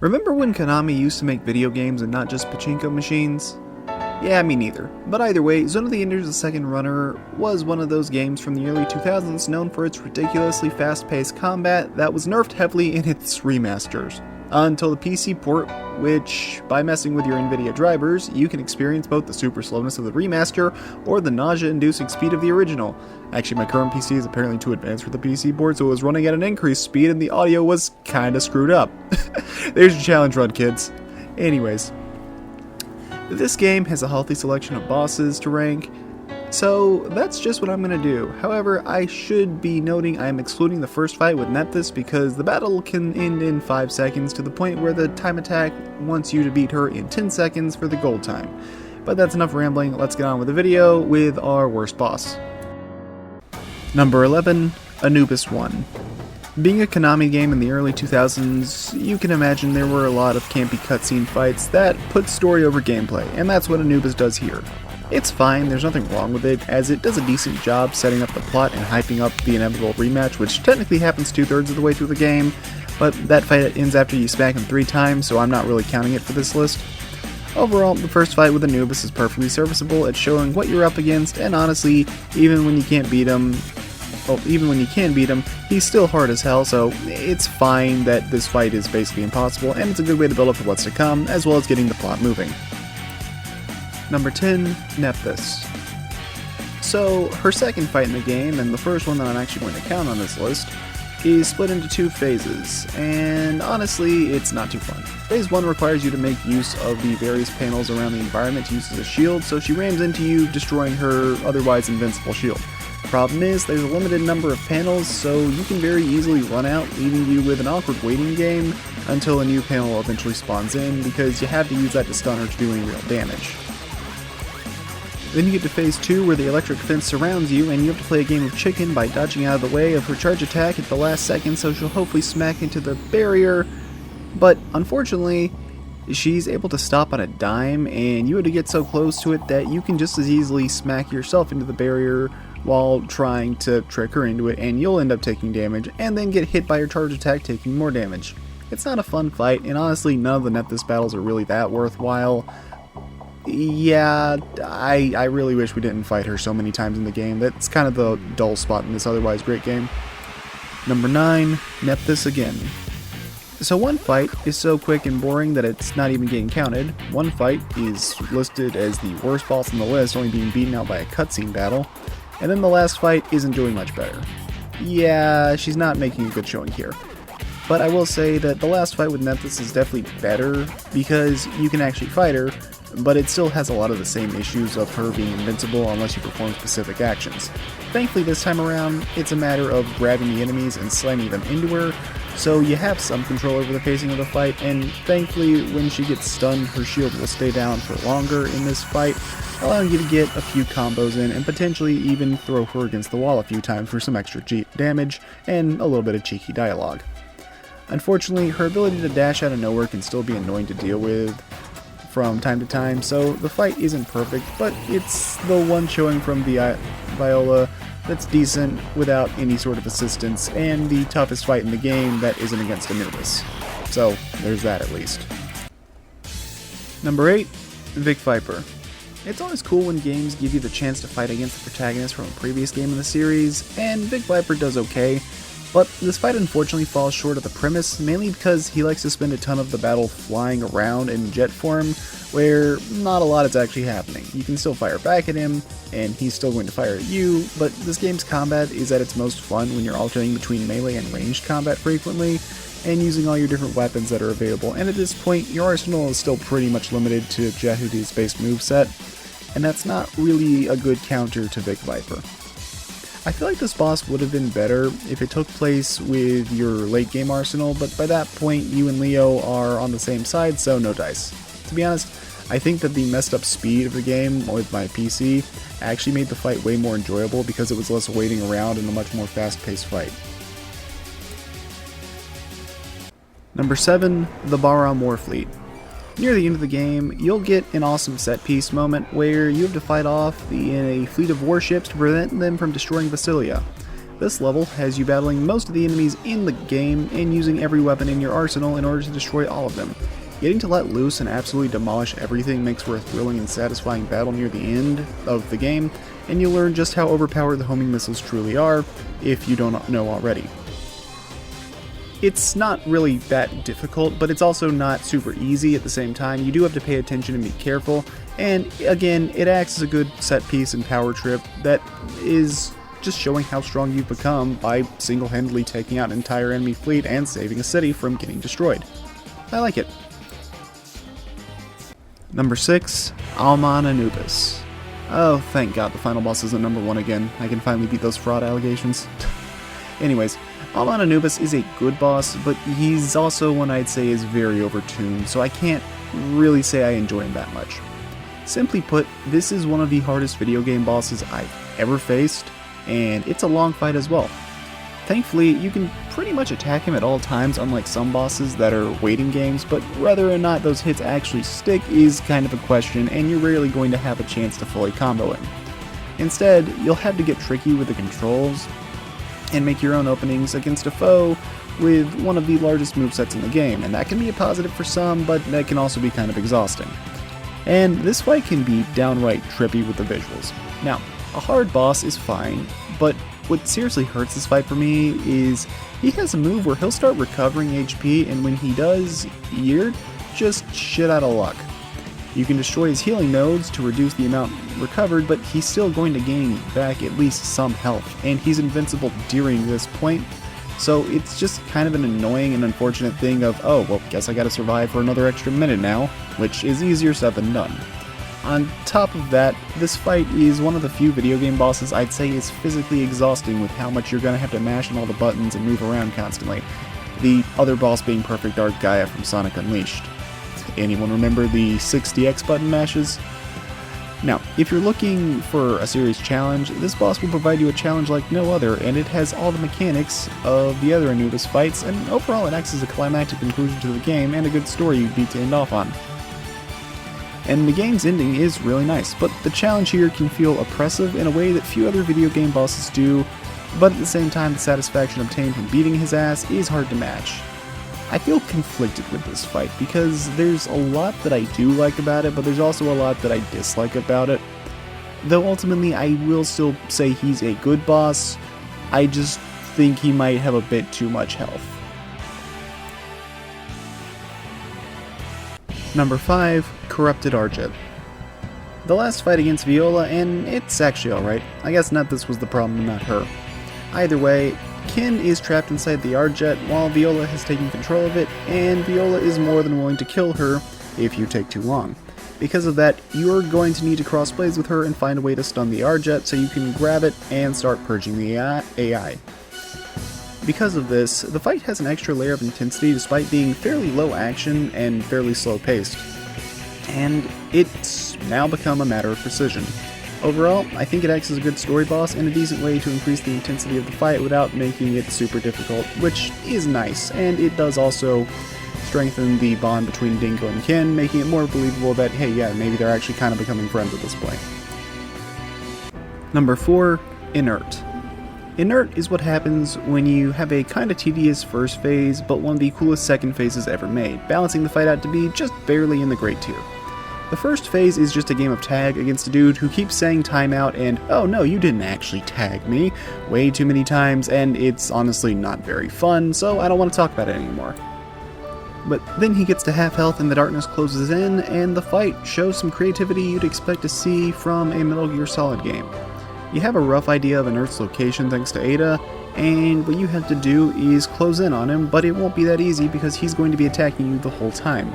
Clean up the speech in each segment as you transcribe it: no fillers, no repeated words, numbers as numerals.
Remember when Konami used to make video games and not just pachinko machines? Yeah, me neither. But either way, Zone of the Enders: The Second Runner was one of those games from the early 2000s known for its ridiculously fast-paced combat that was nerfed heavily in its remasters. Until the PC port, which, by messing with your NVIDIA drivers, you can experience both the super slowness of the remaster or the nausea-inducing speed of the original. Actually, my current PC is apparently too advanced for the PC port, so it was running at an increased speed and the audio was kinda screwed up. There's your challenge run, kids. Anyways, this game has a healthy selection of bosses to rank, so that's just what I'm going to do. However, I should be noting I am excluding the first fight with Nephthys because the battle can end in 5 seconds to the point where the time attack wants you to beat her in 10 seconds for the gold time. But that's enough rambling, let's get on with the video with our worst boss. Number 11, Anubis 1. Being a Konami game in the early 2000s, you can imagine there were a lot of campy cutscene fights that put story over gameplay, and that's what Anubis does here. It's fine, there's nothing wrong with it, as it does a decent job setting up the plot and hyping up the inevitable rematch, which technically happens 2/3 of the way through the game, but that fight ends after you smack him 3 times, so I'm not really counting it for this list. Overall, the first fight with Anubis is perfectly serviceable at showing what you're up against, and honestly, even when you can beat him, he's still hard as hell, so it's fine that this fight is basically impossible, and it's a good way to build up for what's to come, as well as getting the plot moving. Number 10, Nephthys. So, her second fight in the game, and the first one that I'm actually going to count on this list, is split into 2 phases, and honestly, it's not too fun. Phase 1 requires you to make use of the various panels around the environment to use as a shield, so she rams into you, destroying her otherwise invincible shield. Problem is, there's a limited number of panels, so you can very easily run out, leaving you with an awkward waiting game until a new panel eventually spawns in, because you have to use that to stun her to do any real damage. Then you get to phase 2 where the electric fence surrounds you and you have to play a game of chicken by dodging out of the way of her charge attack at the last second, so she'll hopefully smack into the barrier, but unfortunately she's able to stop on a dime and you have to get so close to it that you can just as easily smack yourself into the barrier while trying to trick her into it, and you'll end up taking damage and then get hit by her charge attack, taking more damage. It's not a fun fight, and honestly none of the Nephthys battles are really that worthwhile. Yeah, I really wish we didn't fight her so many times in the game. That's kind of the dull spot in this otherwise great game. Number 9, Nephthys again. So one fight is so quick and boring that it's not even getting counted. One fight is listed as the worst boss on the list, only being beaten out by a cutscene battle. And then the last fight isn't doing much better. Yeah, she's not making a good showing here. But I will say that the last fight with Nephthys is definitely better because you can actually fight her, but it still has a lot of the same issues of her being invincible unless you perform specific actions. Thankfully this time around, it's a matter of grabbing the enemies and slamming them into her, so you have some control over the pacing of the fight, and thankfully when she gets stunned, her shield will stay down for longer in this fight, allowing you to get a few combos in and potentially even throw her against the wall a few times for some extra damage and a little bit of cheeky dialogue. Unfortunately, her ability to dash out of nowhere can still be annoying to deal with from time to time, so the fight isn't perfect, but it's the one showing from the Viola that's decent without any sort of assistance, and the toughest fight in the game that isn't against Anubis. So, there's that at least. Number 8, Vic Viper. It's always cool when games give you the chance to fight against the protagonist from a previous game in the series, and Vic Viper does okay. But this fight unfortunately falls short of the premise, mainly because he likes to spend a ton of the battle flying around in jet form, where not a lot is actually happening. You can still fire back at him, and he's still going to fire at you, but this game's combat is at its most fun when you're alternating between melee and ranged combat frequently, and using all your different weapons that are available, and at this point your arsenal is still pretty much limited to Jehudi's base moveset, and that's not really a good counter to Vic Viper. I feel like this boss would have been better if it took place with your late game arsenal, but by that point you and Leo are on the same side, so no dice. To be honest, I think that the messed up speed of the game with my PC actually made the fight way more enjoyable because it was less waiting around and a much more fast-paced fight. Number 7, the Bahram Warfleet. Near the end of the game, you'll get an awesome set-piece moment where you have to fight off in a fleet of warships to prevent them from destroying Vasilia. This level has you battling most of the enemies in the game and using every weapon in your arsenal in order to destroy all of them. Getting to let loose and absolutely demolish everything makes for a thrilling and satisfying battle near the end of the game, and you'll learn just how overpowered the homing missiles truly are if you don't know already. It's not really that difficult, but it's also not super easy at the same time. You do have to pay attention and be careful, and again, it acts as a good set piece and power trip that is just showing how strong you've become by single-handedly taking out an entire enemy fleet and saving a city from getting destroyed. I like it. Number 6, Alman Anubis. Oh, thank God the final boss isn't number 1 again. I can finally beat those fraud allegations. Anyways, Alman Anubis is a good boss, but he's also one I'd say is very overtuned, so I can't really say I enjoy him that much. Simply put, this is one of the hardest video game bosses I've ever faced, and it's a long fight as well. Thankfully, you can pretty much attack him at all times, unlike some bosses that are waiting games, but whether or not those hits actually stick is kind of a question, and you're rarely going to have a chance to fully combo him. Instead, you'll have to get tricky with the controls, and make your own openings against a foe with one of the largest movesets in the game, and that can be a positive for some, but that can also be kind of exhausting. And this fight can be downright trippy with the visuals. Now, a hard boss is fine, but what seriously hurts this fight for me is he has a move where he'll start recovering HP, and when he does, you're just shit out of luck. You can destroy his healing nodes to reduce the amount recovered, but he's still going to gain back at least some health, and he's invincible during this point, so it's just kind of an annoying and unfortunate thing of, oh, well, guess I gotta survive for another extra minute now, which is easier said than done. On top of that, this fight is one of the few video game bosses I'd say is physically exhausting with how much you're gonna have to mash on all the buttons and move around constantly, the other boss being Perfect Dark Gaia from Sonic Unleashed. Anyone remember the 60X button mashes? Now, if you're looking for a serious challenge, this boss will provide you a challenge like no other, and it has all the mechanics of the other Anubis fights, and overall it acts as a climactic conclusion to the game and a good story you beat to end off on. And the game's ending is really nice, but the challenge here can feel oppressive in a way that few other video game bosses do, but at the same time the satisfaction obtained from beating his ass is hard to match. I feel conflicted with this fight because there's a lot that I do like about it, but there's also a lot that I dislike about it. Though ultimately I will still say he's a good boss, I just think he might have a bit too much health. Number 5, Corrupted Arjet. The last fight against Viola, and it's actually alright. I guess Nephthys was the problem, not her. Either way, Ken is trapped inside the Arjet while Viola has taken control of it, and Viola is more than willing to kill her if you take too long. Because of that, you're going to need to cross blades with her and find a way to stun the Arjet so you can grab it and start purging the AI. Because of this, the fight has an extra layer of intensity despite being fairly low action and fairly slow paced. And it's now become a matter of precision. Overall, I think it acts as a good story boss and a decent way to increase the intensity of the fight without making it super difficult, which is nice, and it does also strengthen the bond between Dingo and Ken, making it more believable that, hey, yeah, maybe they're actually kind of becoming friends at this point. Number 4, Inert. Inert is what happens when you have a kinda tedious first phase, but one of the coolest second phases ever made, balancing the fight out to be just barely in the great tier. The first phase is just a game of tag against a dude who keeps saying timeout and, oh no, you didn't actually tag me, way too many times, and it's honestly not very fun, so I don't want to talk about it anymore. But then he gets to half health and the darkness closes in, and the fight shows some creativity you'd expect to see from a Metal Gear Solid game. You have a rough idea of Inert's location thanks to Ada, and what you have to do is close in on him, but it won't be that easy because he's going to be attacking you the whole time.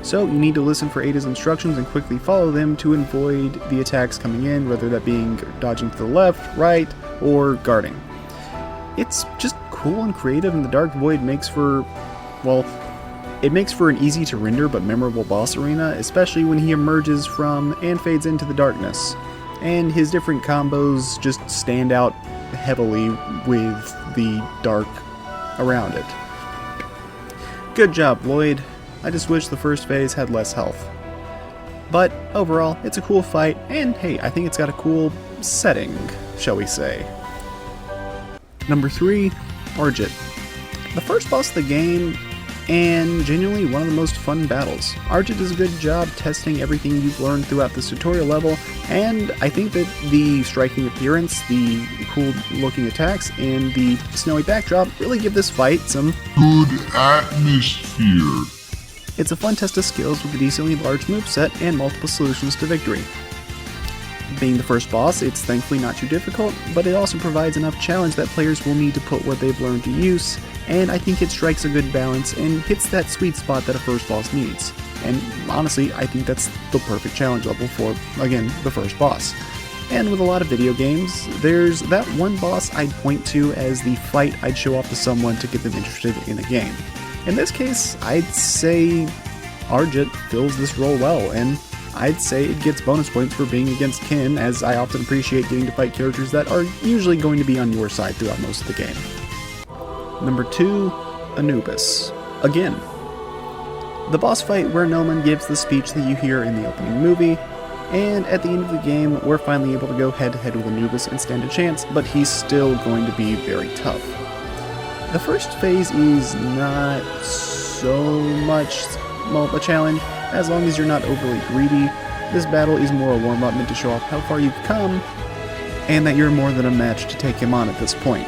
So you need to listen for Ada's instructions and quickly follow them to avoid the attacks coming in, whether that being dodging to the left, right, or guarding. It's just cool and creative, and the Dark Void makes for, well, it makes for an easy to render but memorable boss arena, especially when he emerges from and fades into the darkness. And his different combos just stand out heavily with the dark around it. Good job, Lloyd. I just wish the first phase had less health. But overall, it's a cool fight, and hey, I think it's got a cool setting, shall we say. Number 3, Argit. The first boss of the game, and genuinely one of the most fun battles. Argit does a good job testing everything you've learned throughout this tutorial level, and I think that the striking appearance, the cool looking attacks, and the snowy backdrop really give this fight some good atmosphere. It's a fun test of skills with a decently large moveset and multiple solutions to victory. Being the first boss, it's thankfully not too difficult, but it also provides enough challenge that players will need to put what they've learned to use, and I think it strikes a good balance and hits that sweet spot that a first boss needs. And honestly, I think that's the perfect challenge level for, again, the first boss. And with a lot of video games, there's that one boss I'd point to as the fight I'd show off to someone to get them interested in a game. In this case, I'd say Argit fills this role well, and I'd say it gets bonus points for being against kin, as I often appreciate getting to fight characters that are usually going to be on your side throughout most of the game. Number 2, Anubis. Again, the boss fight where Noman gives the speech that you hear in the opening movie, and at the end of the game, we're finally able to go head-to-head with Anubis and stand a chance, but he's still going to be very tough. The first phase is not so much a challenge, as long as you're not overly greedy. This battle is more a warm-up meant to show off how far you've come, and that you're more than a match to take him on at this point.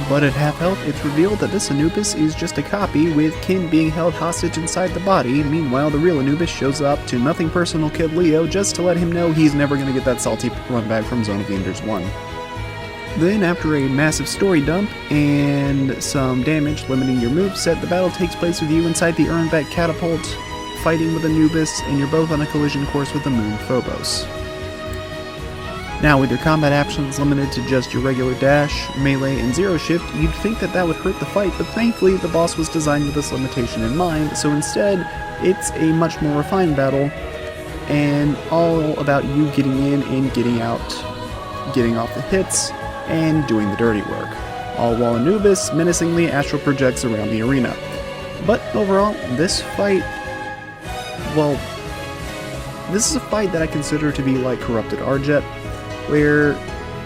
But at half health, it's revealed that this Anubis is just a copy, with Kin being held hostage inside the body. Meanwhile, the real Anubis shows up to nothing personal Kid Leo just to let him know he's never going to get that salty run back from Zone of the Enders 1. Then, after a massive story dump and some damage limiting your moveset, the battle takes place with you inside the Urnvat catapult, fighting with Anubis, and you're both on a collision course with the moon Phobos. Now, with your combat options limited to just your regular dash, melee, and zero shift, you'd think that would hurt the fight, but thankfully the boss was designed with this limitation in mind, so instead, it's a much more refined battle, and all about you getting in and getting out, getting off the hits, and doing the dirty work, all while Anubis menacingly astral projects around the arena. But overall, this fight, well, this is a fight that I consider to be like Corrupted Argit, where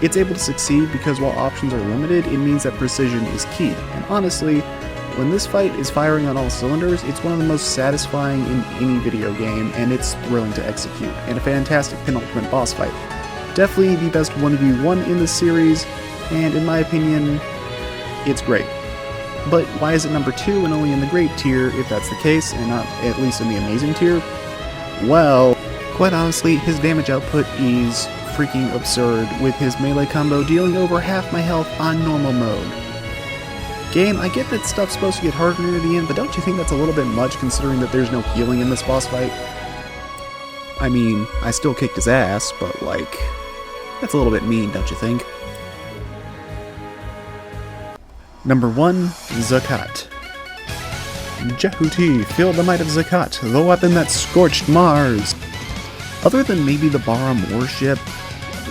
it's able to succeed because while options are limited, it means that precision is key. And honestly, when this fight is firing on all cylinders, it's one of the most satisfying in any video game, and it's thrilling to execute, and a fantastic penultimate boss fight. Definitely the best 1v1 in the series, and in my opinion, it's great. But why is it number 2 and only in the great tier if that's the case, and not at least in the amazing tier? Well, quite honestly, his damage output is freaking absurd, with his melee combo dealing over half my health on normal mode. Game, I get that stuff's supposed to get harder near the end, but don't you think that's a little bit much considering that there's no healing in this boss fight? I mean, I still kicked his ass, but like, that's a little bit mean, don't you think? Number 1, Zakat. Jehuti, feel the might of Zakat, the weapon that scorched Mars! Other than maybe the Baram warship,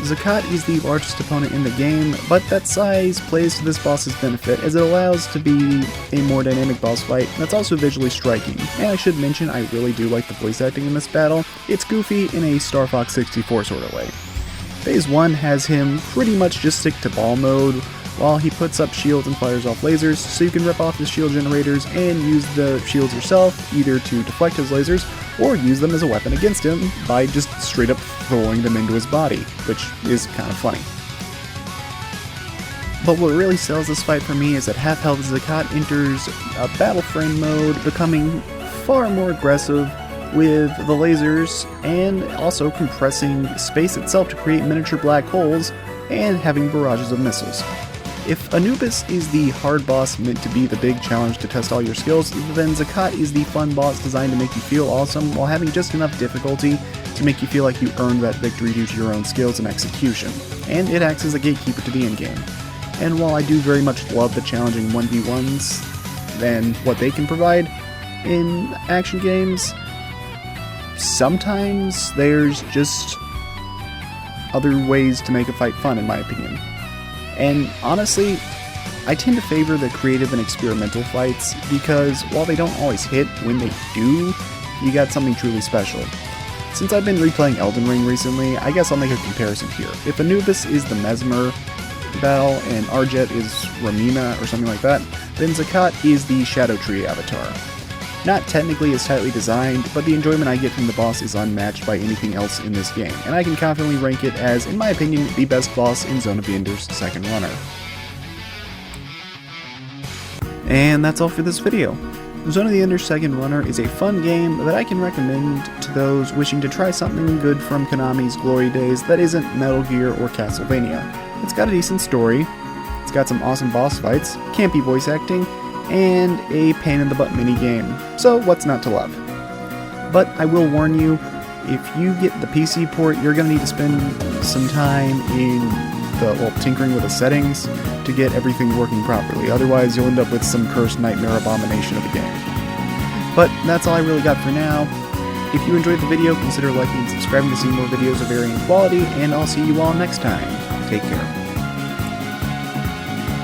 Zakat is the largest opponent in the game, but that size plays to this boss's benefit as it allows to be a more dynamic boss fight that's also visually striking. And I should mention I really do like the voice acting in this battle. It's goofy in a Star Fox 64 sort of way. Phase 1 has him pretty much just stick to ball mode while he puts up shields and fires off lasers, so you can rip off his shield generators and use the shields yourself, either to deflect his lasers or use them as a weapon against him by just straight up throwing them into his body, which is kind of funny. But what really sells this fight for me is that half health Zakat enters a battle frame mode, becoming far more aggressive with the lasers and also compressing space itself to create miniature black holes and having barrages of missiles. If Anubis is the hard boss meant to be the big challenge to test all your skills, then Zakat is the fun boss designed to make you feel awesome while having just enough difficulty to make you feel like you earned that victory due to your own skills and execution. And it acts as a gatekeeper to the endgame. And while I do very much love the challenging 1v1s and what they can provide in action games, sometimes there's just other ways to make a fight fun, in my opinion. And honestly, I tend to favor the creative and experimental fights because while they don't always hit, when they do, you got something truly special. Since I've been replaying Elden Ring recently, I guess I'll make a comparison here. If Anubis is the Mesmer, Battle and Arjet is Ramina or something like that, then Zakat is the Shadow Tree avatar. Not technically as tightly designed, but the enjoyment I get from the boss is unmatched by anything else in this game, and I can confidently rank it as, in my opinion, the best boss in Zone of the Ender's second runner. And that's all for this video. Zone of the Ender's second runner is a fun game that I can recommend to those wishing to try something good from Konami's glory days that isn't Metal Gear or Castlevania. It's got a decent story, it's got some awesome boss fights, campy voice acting, and a pain-in-the-butt mini-game, so what's not to love? But I will warn you, if you get the PC port, you're going to need to spend some time tinkering with the settings to get everything working properly, otherwise you'll end up with some cursed nightmare abomination of a game. But that's all I really got for now. If you enjoyed the video, consider liking and subscribing to see more videos of varying quality, and I'll see you all next time. Take care.